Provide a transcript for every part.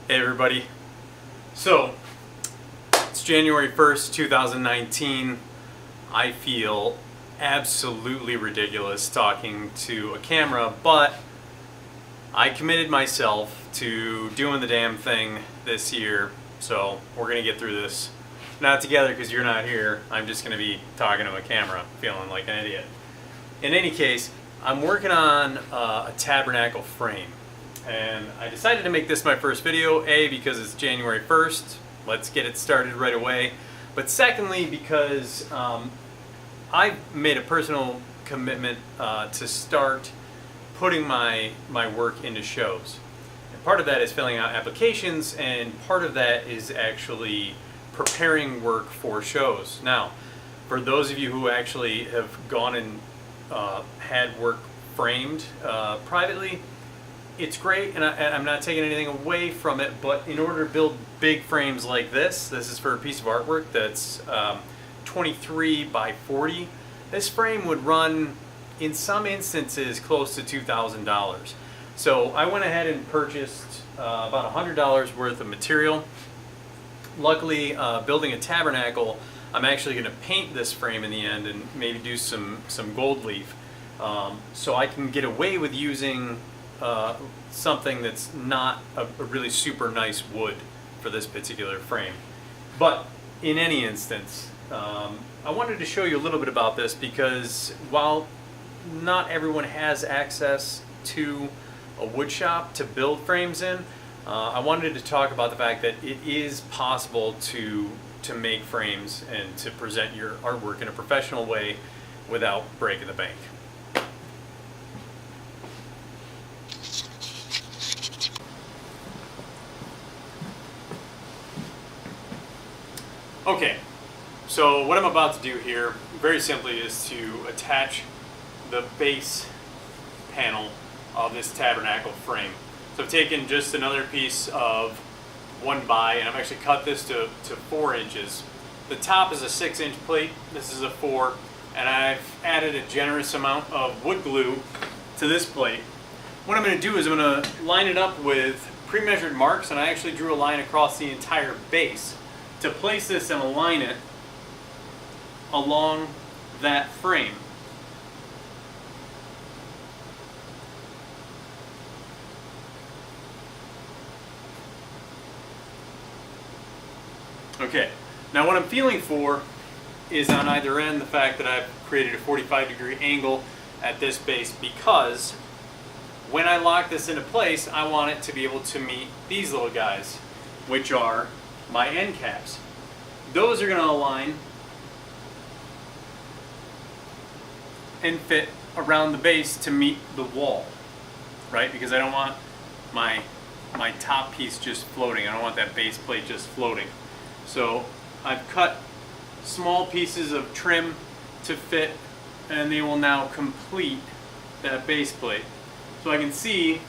Hey everybody. So, it's January 1st, 2019. I feel absolutely ridiculous talking to a camera, but I committed myself to doing the damn thing this year, so we're going to get through this. Not together because you're not here. I'm just going to be talking to a camera, feeling like an idiot. In any case, I'm working on a Tabernacle frame. And I decided to make this my first video, A, because it's January 1st, let's get it started right away, but secondly because I've made a personal commitment to start putting my work into shows. And part of that is filling out applications, and part of that is actually preparing work for shows. Now, for those of you who actually have gone and had work framed privately, it's great, and I'm not taking anything away from it, but in order to build big frames like this is for a piece of artwork that's 23 by 40. This frame would run, in some instances, close to $2,000. So I went ahead and purchased about $100 worth of material. Luckily, building a Tabernacle, I'm actually going to paint this frame in the end and maybe do some gold leaf. So I can get away with using something that's not a really super nice wood for this particular frame. But in any instance, I wanted to show you a little bit about this because while not everyone has access to a wood shop to build frames in, I wanted to talk about the fact that it is possible to make frames and to present your artwork in a professional way without breaking the bank. Okay, so what I'm about to do here, very simply, is to attach the base panel of this Tabernacle frame. So I've taken just another piece of 1x, and I've actually cut this to 4 inches. The top is a 6-inch plate, this is a 4, and I've added a generous amount of wood glue to this plate. What I'm going to do is I'm going to line it up with pre-measured marks, and I actually drew a line across the entire base to place this and align it along that frame. Okay, now what I'm feeling for is on either end the fact that I've created a 45-degree angle at this base, because when I lock this into place, I want it to be able to meet these little guys, which are my end caps. Those are going to align and fit around the base to meet the wall, right? Because I don't want my top piece just floating. I don't want that base plate just floating. So I've cut small pieces of trim to fit, and they will now complete that base plate. So I can see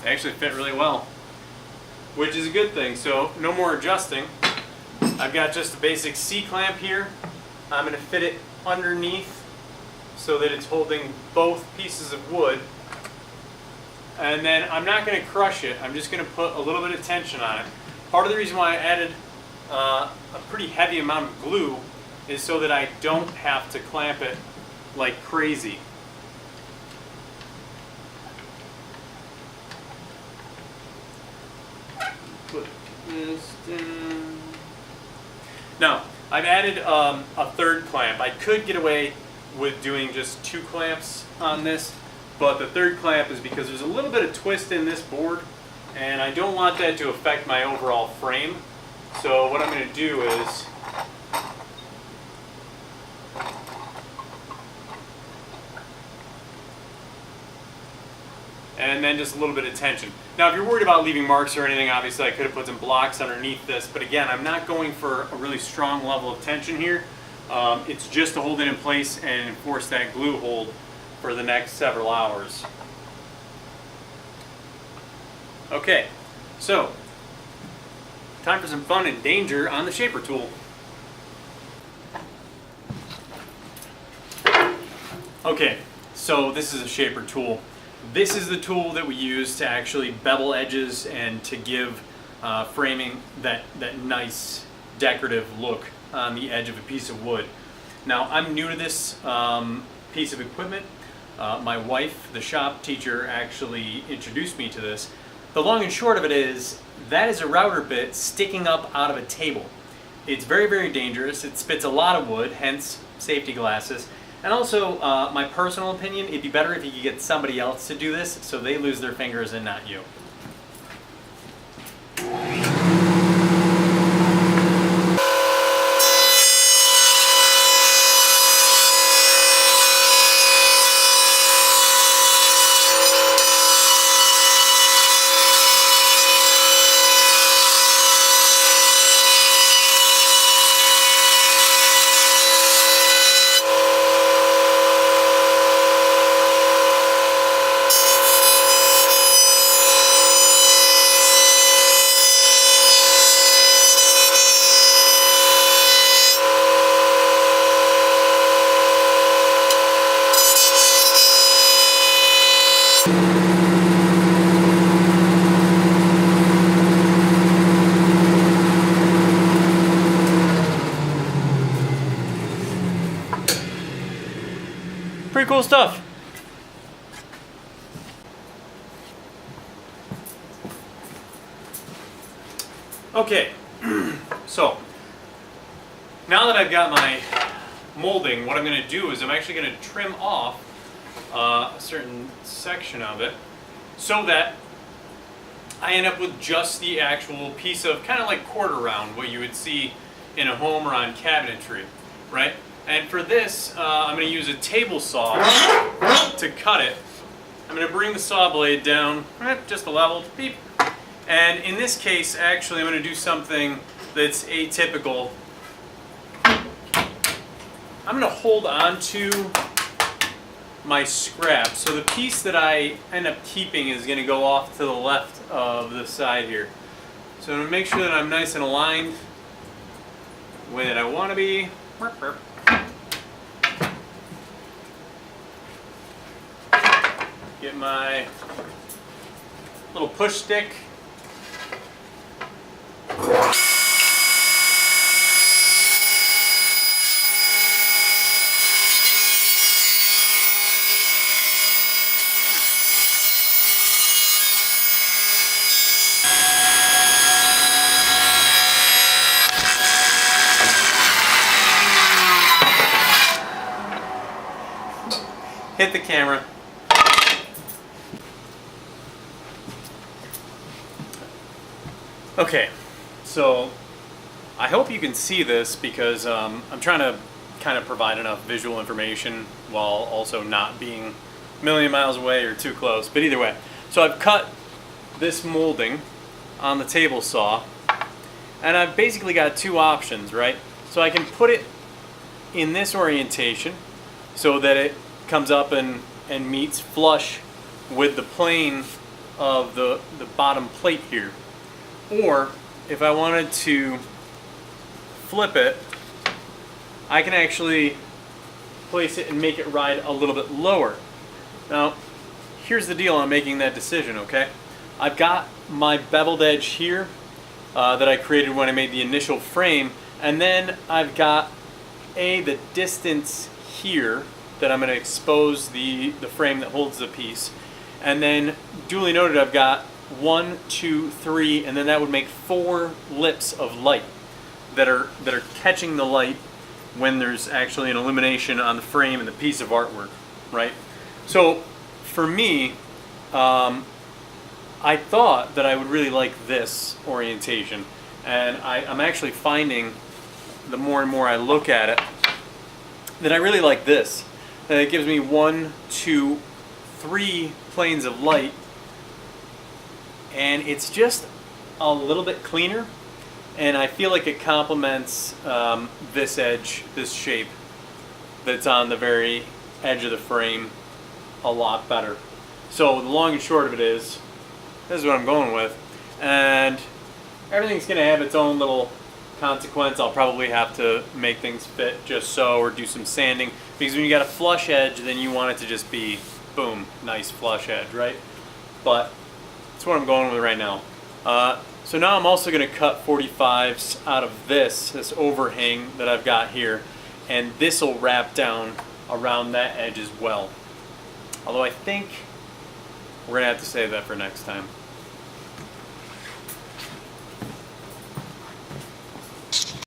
they actually fit really well, which is a good thing. So no more adjusting. I've got just a basic C-clamp here. I'm going to fit it underneath so that it's holding both pieces of wood. And then I'm not going to crush it. I'm just going to put a little bit of tension on it. Part of the reason why I added a pretty heavy amount of glue is so that I don't have to clamp it like crazy. Put this down. Now, I've added a third clamp. I could get away with doing just 2 clamps on this, but the third clamp is because there's a little bit of twist in this board, and I don't want that to affect my overall frame. So what I'm going to do is and then just a little bit of tension. Now, if you're worried about leaving marks or anything, obviously I could have put some blocks underneath this, but again, I'm not going for a really strong level of tension here. It's just to hold it in place and enforce that glue hold for the next several hours. Okay, so time for some fun and danger on the shaper tool. Okay, so this is a shaper tool. This is the tool that we use to actually bevel edges and to give framing that nice decorative look on the edge of a piece of wood. Now, I'm new to this piece of equipment. My wife, the shop teacher, actually introduced me to this. The long and short of it is, that is a router bit sticking up out of a table. It's very, very dangerous. It spits a lot of wood, hence safety glasses. And also, my personal opinion, it'd be better if you could get somebody else to do this so they lose their fingers and not you. Pretty cool stuff. Okay, so now that I've got my molding, what I'm going to do is I'm actually going to trim off a certain section of it so that I end up with just the actual piece of kind of like quarter round, what you would see in a home or on cabinetry, right? And for this, I'm going to use a table saw to cut it. I'm going to bring the saw blade down just a level, beep. And in this case, actually, I'm going to do something that's atypical. I'm going to hold on to my scrap. So the piece that I end up keeping is going to go off to the left of the side here. So I'm going to make sure that I'm nice and aligned the way that I want to be. Get my little push stick. Hit the camera. Okay, so I hope you can see this because I'm trying to kind of provide enough visual information while also not being a million miles away or too close. But either way, so I've cut this molding on the table saw, and I've basically got two options, right? So I can put it in this orientation so that it comes up and meets flush with the plane of the bottom plate here. Or if I wanted to flip it, I can actually place it and make it ride a little bit lower. Now, here's the deal on making that decision, okay? I've got my beveled edge here that I created when I made the initial frame, and then I've got the distance here that I'm going to expose the frame that holds the piece. And then, duly noted, I've got 1, 2, 3, and then that would make 4 lips of light that are catching the light when there's actually an illumination on the frame and the piece of artwork, right? So for me, I thought that I would really like this orientation, and I'm actually finding the more and more I look at it that I really like this. That it gives me 1, 2, 3 planes of light, and it's just a little bit cleaner, and I feel like it complements this edge, this shape that's on the very edge of the frame a lot better. So the long and short of it is, this is what I'm going with, and everything's going to have its own little consequence. I'll probably have to make things fit just so, or do some sanding, because when you got a flush edge, then you want it to just be boom, nice flush edge, right? But that's what I'm going with right now. So now I'm also going to cut 45s out of this overhang that I've got here, and this will wrap down around that edge as well. Although I think we're going to have to save that for next time.